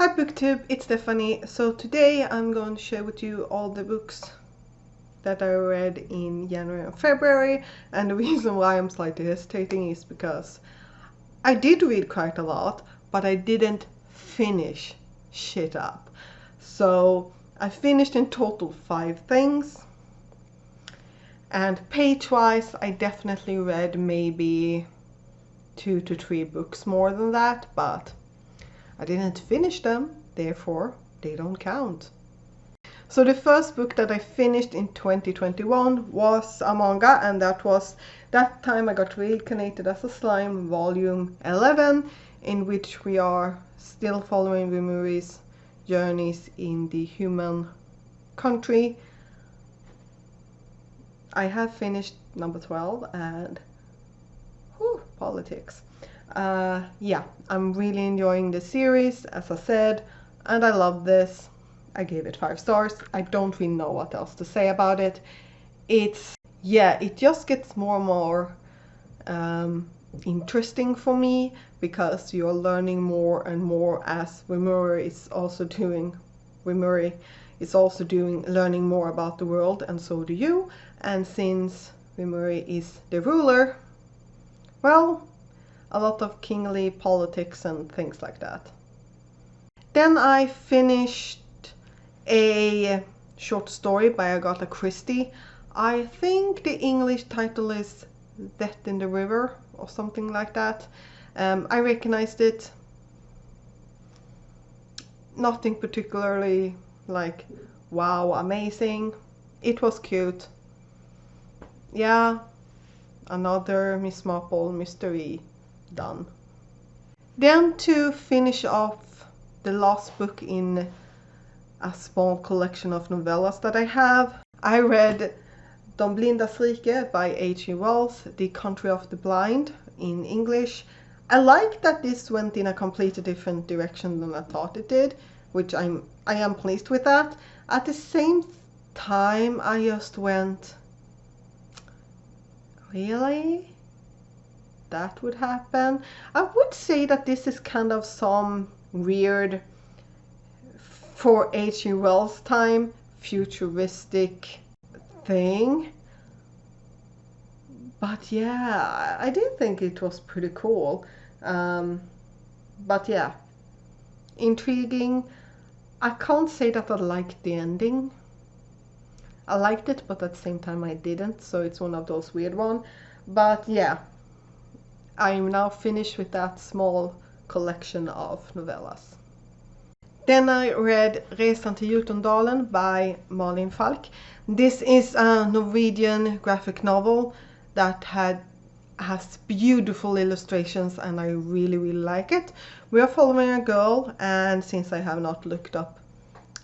Hi BookTube, it's Stephanie. So today I'm going to share with you all the books that I read in January and February, and the reason why I'm slightly hesitating is because I did read quite a lot, but I didn't finish shit up. So I finished in total 5 things, and page-wise I definitely read maybe 2 to 3 books more than that, but I didn't finish them, therefore they don't count. So the first book that I finished in 2021 was a manga, and that time I got reincarnated as a slime, volume 11, in which we are still following Rimuri's journeys in the human country. I have finished number 12 and politics. Yeah, I'm really enjoying the series, as I said, and I love this. I gave it 5 stars. I don't really know what else to say about it. It just gets more and more interesting for me, because you're learning more and more as Rimuri is also doing learning more about the world, and so do you. And since Rimuri is the ruler, well, a lot of kingly politics and things like that. Then I finished a short story by Agatha Christie. I think the English title is Death in the River or something like that. I recognized it. Nothing particularly like wow, amazing. It was cute. Yeah, another Miss Marple mystery done. Then to finish off the last book in a small collection of novellas that I have, I read De blindas rike by H.G. Wells, The Country of the Blind in English. I like that this went in a completely different direction than I thought it did, which I am pleased with that. At the same time, I just went, really? That would happen? I would say that this is kind of some weird, for H.G. Wells' time, futuristic thing. But yeah, I did think it was pretty cool. But yeah, intriguing. I can't say that I liked the ending. I liked it, but at the same time I didn't, so it's one of those weird ones. But yeah, I'm now finished with that small collection of novellas. Then I read Reyes Antiutendolan by Malin Falk. This is a Norwegian graphic novel that has beautiful illustrations, and I really like it. We are following a girl, and since I have not looked up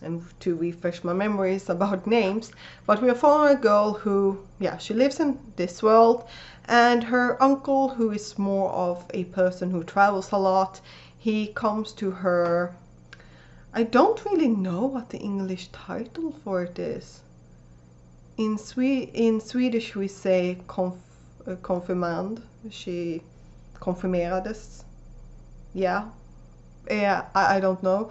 and to refresh my memories about names, but we are following a girl who, yeah, she lives in this world, and her uncle, who is more of a person who travels a lot, he comes to her. I don't really know what the English title for it is. In Swedish we say konfirmand. She konfirmerades. Yeah, I don't know.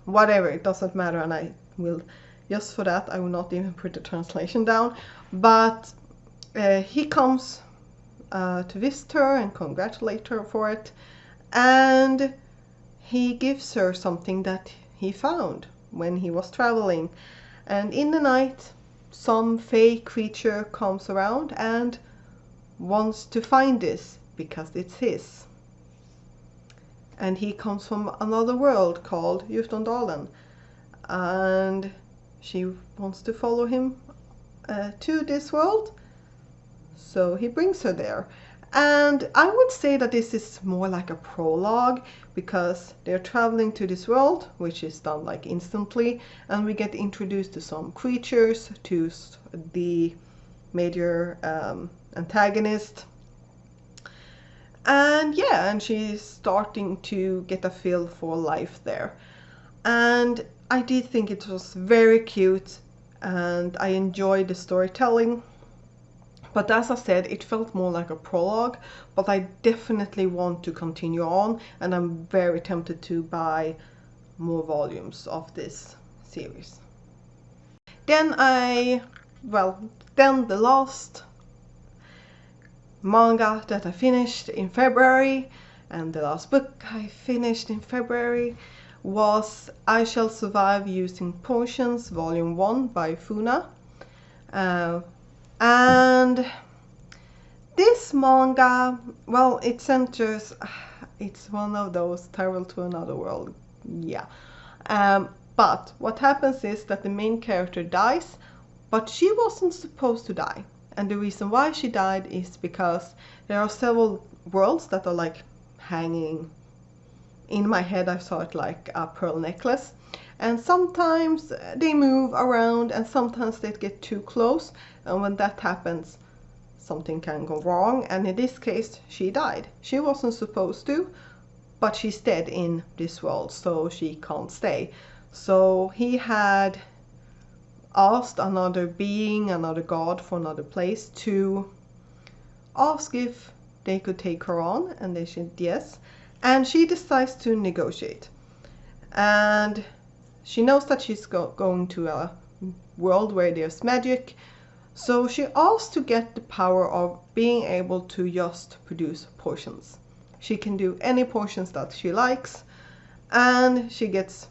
Whatever, it doesn't matter, and I will, just for that, I will not even put the translation down. But he comes to visit her and congratulate her for it, and he gives her something that he found when he was traveling. And in the night, some fey creature comes around and wants to find this because it's his. And he comes from another world called Utendolan, and she wants to follow him to this world, so he brings her there. And I would say that this is more like a prologue, because they're traveling to this world, which is done like instantly, and we get introduced to some creatures, to the major antagonist. And yeah, and she's starting to get a feel for life there. And I did think it was very cute, and I enjoyed the storytelling. But as I said, it felt more like a prologue, but I definitely want to continue on, and I'm very tempted to buy more volumes of this series. Then then the last manga that I finished in February, and the last book I finished in February, was I Shall Survive Using Potions Volume 1 by Funa. And this manga, well, it centers, it's one of those travel to another world, yeah. But what happens is that the main character dies, but she wasn't supposed to die. And the reason why she died is because there are several worlds that are like hanging. In my head I saw it like a pearl necklace. And sometimes they move around and sometimes they get too close. And when that happens, something can go wrong. And in this case, she died. She wasn't supposed to, but she's dead in this world, so she can't stay. So he had asked another being, another god for another place, to ask if they could take her on, and they said yes. And she decides to negotiate. And she knows that she's going to a world where there's magic, so she asks to get the power of being able to just produce potions. She can do any potions that she likes, and she gets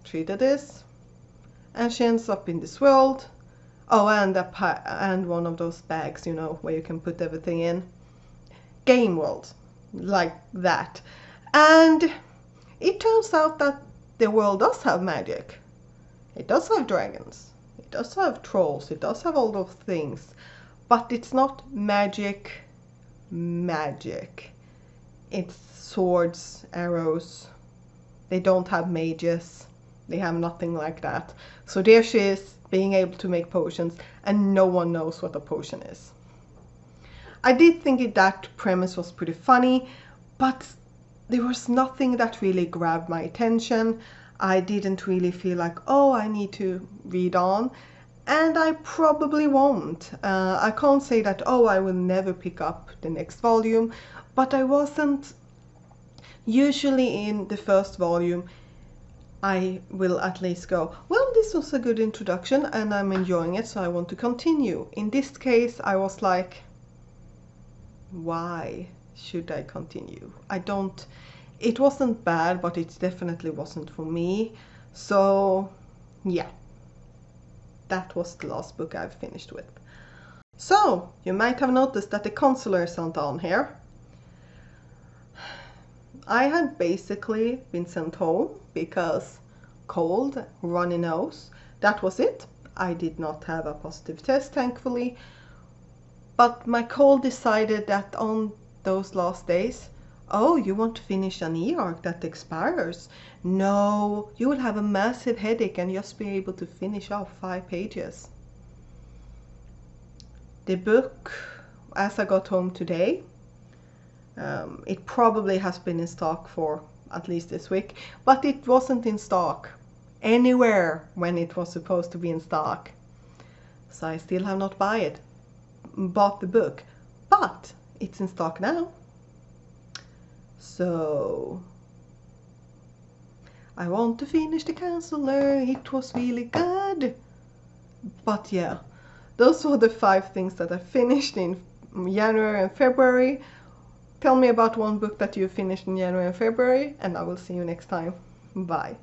treated this, and she ends up in this world. Oh, and one of those bags, you know, where you can put everything in. Game world, like that. And it turns out that the world does have magic. It does have dragons. It does have trolls. It does have all those things. But it's not magic. It's swords, arrows. They don't have mages. They have nothing like that. So there she is, being able to make potions, and no one knows what a potion is. I did think that premise was pretty funny, but there was nothing that really grabbed my attention. I didn't really feel like, oh, I need to read on, and I probably won't. I can't say that, oh, I will never pick up the next volume, but I wasn't. Usually in the first volume, I will at least go, well, this was a good introduction and I'm enjoying it, so I want to continue. In this case, I was like, why should I continue? It wasn't bad, but it definitely wasn't for me. So yeah, that was the last book I've finished with. So you might have noticed that the consolers aren't on here. I had basically been sent home because cold, runny nose, that was it. I did not have a positive test, thankfully. But my cold decided that on those last days, oh, you want to finish an e-arc that expires? No, you will have a massive headache and just be able to finish off 5 pages. The book, as I got home today, it probably has been in stock for at least this week, but it wasn't in stock anywhere when it was supposed to be in stock. So I still have not bought the book, but it's in stock now. So I want to finish the counselor. It was really good. But yeah, those were the 5 things that I finished in January and February. Tell me about one book that you finished in January and February, and I will see you next time. Bye.